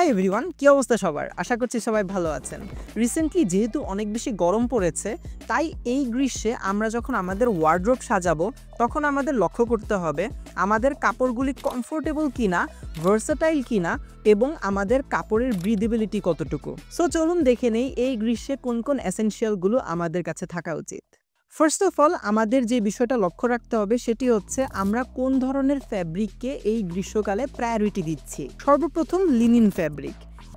Hi everyone, কি অবস্থা সবার? আশা করছি সবাই ভালো আছেন। রিসেন্টলি যেহেতু অনেক বেশি গরম পড়েছে, তাই এই গ্রীষ্মে আমরা যখন আমাদের ওয়ার্ড্রোব সাজাবো তখন আমাদের লক্ষ্য করতে হবে আমাদের কাপড়গুলি কমফোর্টেবল কিনা, ভার্সেটাইল কিনা এবং আমাদের কাপড়ের ব্রিদেবিলিটি কতটুকু। সো চলুন দেখে নেই এই গ্রীষ্মে কোন কোন এসেনশিয়ালগুলো আমাদের কাছে থাকা উচিত। ফার্স্ট অফ অল আমাদের যে বিষয়টা লক্ষ্য রাখতে হবে সেটি হচ্ছে আমরা কোন ধরনের ফ্যাব্রিককে এই গ্রীষ্মকালে প্রায়োরিটি দিচ্ছি। সর্বপ্রথম লিনিন ফ্যাব্রিক।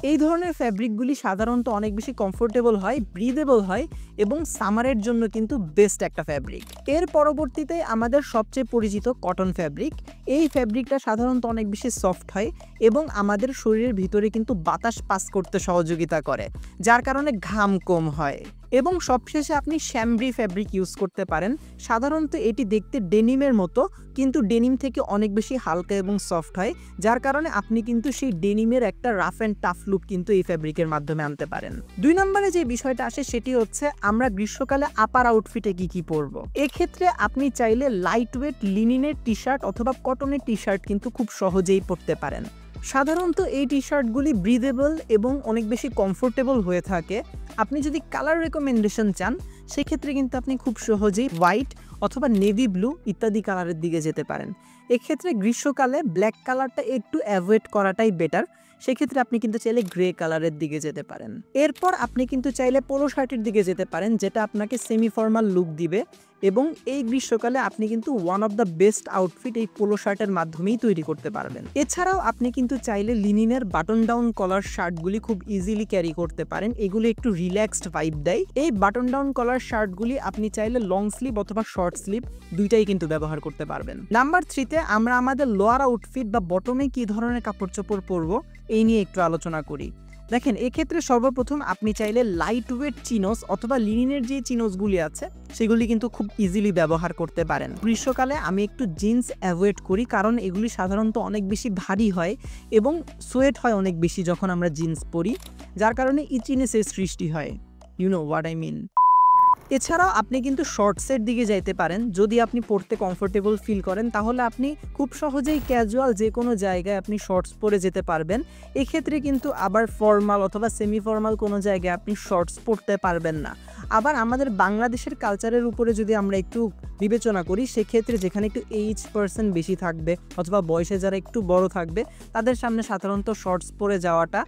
এই ধরনের ফ্যাব্রিকগুলি সাধারণত অনেক বেশি কমফোর্টেবল হয়, ব্রিদেবল হয় এবং সামারের জন্য কিন্তু বেস্ট একটা ফ্যাব্রিক। এর পরবর্তীতে আমাদের সবচেয়ে পরিচিত কটন ফ্যাব্রিক। এই ফ্যাব্রিকটা সাধারণত অনেক বেশি সফট হয় এবং আমাদের শরীরের ভিতরে কিন্তু বাতাস পাস করতে সহযোগিতা করে, যার কারণে ঘাম কম হয়। এবং সবশেষে আপনি শ্যামব্রি ফ্যাব্রিক ইউজ করতে পারেন। সাধারণত এটি দেখতে ডেনিমের মতো, কিন্তু ডেনিম থেকে অনেক বেশি হালকা এবং সফট হয়, যার কারণে আপনি কিন্তু সেই ডেনিমের একটা রাফ অ্যান্ড টাফ লুক কিন্তু এই ফ্যাব্রিকের মাধ্যমে আনতে পারেন। 2 নম্বরে যে বিষয়টা আসে সেটি হচ্ছে আমরা গ্রীষ্মকালে আপার আউটফিটে কি পরবো। এক্ষেত্রে আপনি চাইলে লাইট ওয়েট লিনিনের টি শার্ট অথবা কটনের টি শার্ট কিন্তু খুব সহজেই পরতে পারেন। সাধারণত এই টি শার্টগুলি ব্রিদেবল এবং অনেক বেশি কমফোর্টেবল হয়ে থাকে। আপনি যদি কালার রেকমেন্ডেশন চান সেক্ষেত্রে কিন্তু আপনি খুব সহজেই হোয়াইট অথবা নেভি ব্লু ইত্যাদি কালারের দিকে যেতে পারেন। এক্ষেত্রে গ্রীষ্মকালে ব্ল্যাক কালারটা একটু অ্যাভয়েড করাটাই বেটার। সেক্ষেত্রে আপনি কিন্তু চাইলে গ্রে কালারের দিকে যেতে পারেন। এরপর আপনি কিন্তু চাইলে পোলো শার্টের দিকে যেতে পারেন, যেটা আপনাকে সেমি ফর্মাল লুক দিবে এবং এই গ্রীষ্মকালে আপনি কিন্তু one of the best outfit এই পোলো শার্টের মাধ্যমেই তৈরি করতে পারবেন। এছাড়াও আপনি কিন্তু চাইলে লিনিনের বাটন ডাউন কলার শার্টগুলি খুব ইজিলি ক্যারি করতে পারেন। এগুলি একটু রিল্যাক্সড ভাইব দেয়। এই বাটন ডাউন কলার শার্টগুলি আপনি চাইলে লং স্লিভ অথবা শর্ট স্লিভ দুইটাই কিন্তু ব্যবহার করতে পারবেন। নাম্বার 3তে আমরা আমাদের লোয়ার আউটফিট বা বটমে কি ধরনের কাপড় চোপড় পরবো এই নিয়ে একটু আলোচনা করি। দেখেন, এক্ষেত্রে সর্বপ্রথম আপনি চাইলে লাইট ওয়েট চিনোস অথবা লিনিনের যে চিনোসগুলি আছে সেগুলি কিন্তু খুব ইজিলি ব্যবহার করতে পারেন। গ্রীষ্মকালে আমি একটু জিন্স অ্যাভয়েড করি, কারণ এগুলি সাধারণত অনেক বেশি ভারী হয় এবং সোয়েট হয় অনেক বেশি যখন আমরা জিন্স পরি, যার কারণে ইচিনেসের সৃষ্টি হয়। You know what I mean. এছাড়াও আপনি কিন্তু শর্টসের দিকে যাইতে পারেন। যদি আপনি পরতে কমফোর্টেবল ফিল করেন তাহলে আপনি খুব সহজেই ক্যাজুয়াল যে কোনো জায়গায় আপনি শর্টস পরে যেতে পারবেন। এক্ষেত্রে কিন্তু আবার ফর্মাল অথবা সেমি ফর্মাল কোনো জায়গায় আপনি শর্টস পরতে পারবেন না। আবার আমাদের বাংলাদেশের কালচারের উপরে যদি আমরা একটু বিবেচনা করি, সেক্ষেত্রে যেখানে একটু এইজ পার্সন বেশি থাকবে অথবা বয়সে যারা একটু বড় থাকবে তাদের সামনে সাধারণত শর্টস পরে যাওয়াটা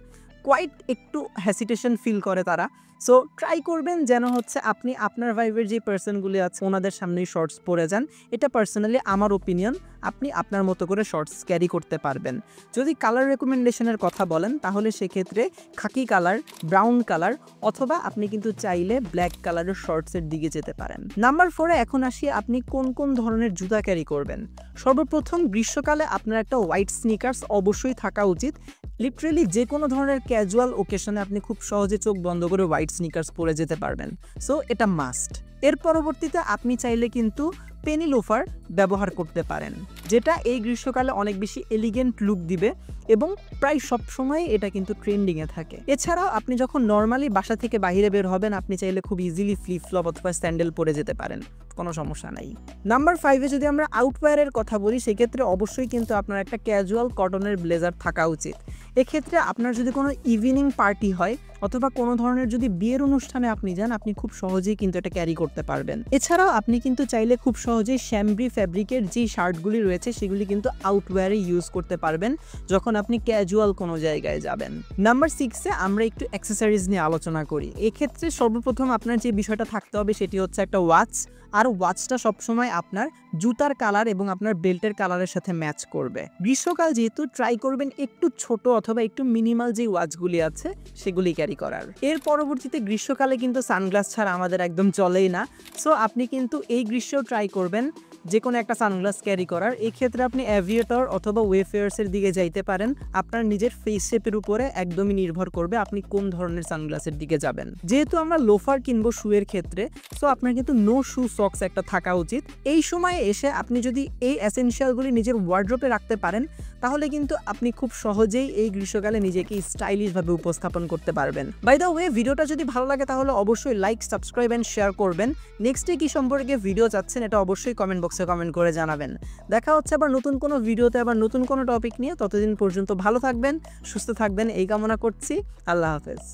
কোয়াইট একটু হ্যাসিটেশন ফিল করে তারা। সো ট্রাই করবেন যেন হচ্ছে আপনি আপনার ভাইবের যে পার্সনগুলি আছে ওনাদের সামনেই শর্টস পরে যান। এটা পার্সোনালি আমার ওপিনিয়ন। আপনি আপনার মতো করে শর্টস ক্যারি করতে পারবেন। যদি কালার রেকমেন্ডেশনের কথা বলেন তাহলে সেক্ষেত্রে খাকি কালার, ব্রাউন কালার অথবা আপনি কিন্তু চাইলে ব্ল্যাক কালারের শর্টসের দিকে যেতে পারেন। নাম্বার 4-এ এখন আসি আপনি কোন কোন ধরনের জুতা ক্যারি করবেন। সর্বপ্রথম গ্রীষ্মকালে আপনার একটা হোয়াইট স্নিকার্স অবশ্যই থাকা উচিত। লিটারেলি যে কোনো ধরনের ক্যাজুয়াল ওকেশনে আপনি খুব সহজে চোখ বন্ধ করে হোয়াইট স্নিকার্স পরে যেতে পারবেন। সো এটা মাস্ট। এর পরবর্তীতে আপনি চাইলে কিন্তু পেনি লোফার ব্যবহার করতে পারেন, যেটা এই গ্রীষ্মকালে অনেক বেশি এলিগেন্ট লুক দিবে এবং প্রায় সব সময় এটা কিন্তু ট্রেন্ডিংয়ে থাকে। এছাড়াও আপনি যখন নর্মালি বাসা থেকে বাইরে বের হবেন আপনি চাইলে খুব ইজিলি ফ্লিপ ফ্লপ অথবা স্যান্ডেল পরে যেতে পারেন, কোনো সমস্যা নাই। নাম্বার 5-এ যদি আমরা আউটওয়্যারের কথা বলি সেক্ষেত্রে অবশ্যই কিন্তু আপনার একটা ক্যাজুয়াল কটনের ব্লেজার থাকা উচিত। এক্ষেত্রে আপনার যদি কোনো ইভিনিং পার্টি হয় অথবা কোনো ধরনের যদি বিয়ের অনুষ্ঠানে আপনি যান আপনি খুব সহজেই কিন্তু এটা ক্যারি করতে পারবেন। এছাড়াও আপনি কিন্তু চাইলে খুব সহজেই শ্যামব্রি ফ্যাব্রিকের যে শার্টগুলি রয়েছে সেগুলি কিন্তু আউটওয়্যারে ইউজ করতে পারবেন যখন আপনি ক্যাজুয়াল কোনো জায়গায় যাবেন। নাম্বার 6-এ আমরা একটু অ্যাক্সেসরিজ নিয়ে আলোচনা করি। এক্ষেত্রে সর্বপ্রথম আপনার যে বিষয়টা থাকতে হবে সেটি হচ্ছে একটা ওয়াচ। আর ওয়াচটা সবসময় আপনার জুতার কালার এবং আপনার বেল্টের কালারের সাথে ম্যাচ করবে। গ্রীষ্মকাল যেহেতু ট্রাই করবেন একটু ছোট অথবা একটু মিনিমাল যে ওয়াচগুলি আছে সেগুলি ক্যারি করার। এর পরবর্তীতে গ্রীষ্মকালে কিন্তু সানগ্লাস ছাড়া আমাদের একদম চলেই না। সো আপনি কিন্তু এই গ্রীষ্মেও ট্রাই করবেন যে কোনো একটা সানগ্লাস ক্যারি করার। এই ক্ষেত্রে আপনি অ্যাভিয়েটর অথবা ওয়েফেয়ার্সের দিকে যাইতে পারেন। আপনার নিজের ফেস শেপের উপরে একদমই নির্ভর করবে আপনি কোন ধরনের সানগ্লাসের দিকে যাবেন। যেহেতু আমরা লোফার কিনবো শুয়ের ক্ষেত্রে, সো আপনার কিন্তু নো শু সক্স একটা থাকা উচিত। এই সময়ে এসে আপনি যদি এই এসেনশিয়ালগুলি নিজের ওয়ার্ড্রোপে রাখতে পারেন তাহলে কিন্তু আপনি খুব সহজেই এই গ্রীষ্মকালে নিজেকে স্টাইলিশভাবে উপস্থাপন করতে পারবেন। বাই দ্য ওয়ে, ভিডিওটা যদি ভালো লাগে তাহলে অবশ্যই লাইক, সাবস্ক্রাইব অ্যান্ড শেয়ার করবেন। নেক্সটে কি সম্পর্কে ভিডিও চাচ্ছেন এটা অবশ্যই কমেন্ট বক্সে কমেন্ট করে জানাবেন। দেখা হচ্ছে আবার নতুন কোনো ভিডিওতে, আবার নতুন কোনো টপিক নিয়ে। ততদিন পর্যন্ত ভালো থাকবেন, সুস্থ থাকবেন এই কামনা করছি। আল্লাহ হাফেজ।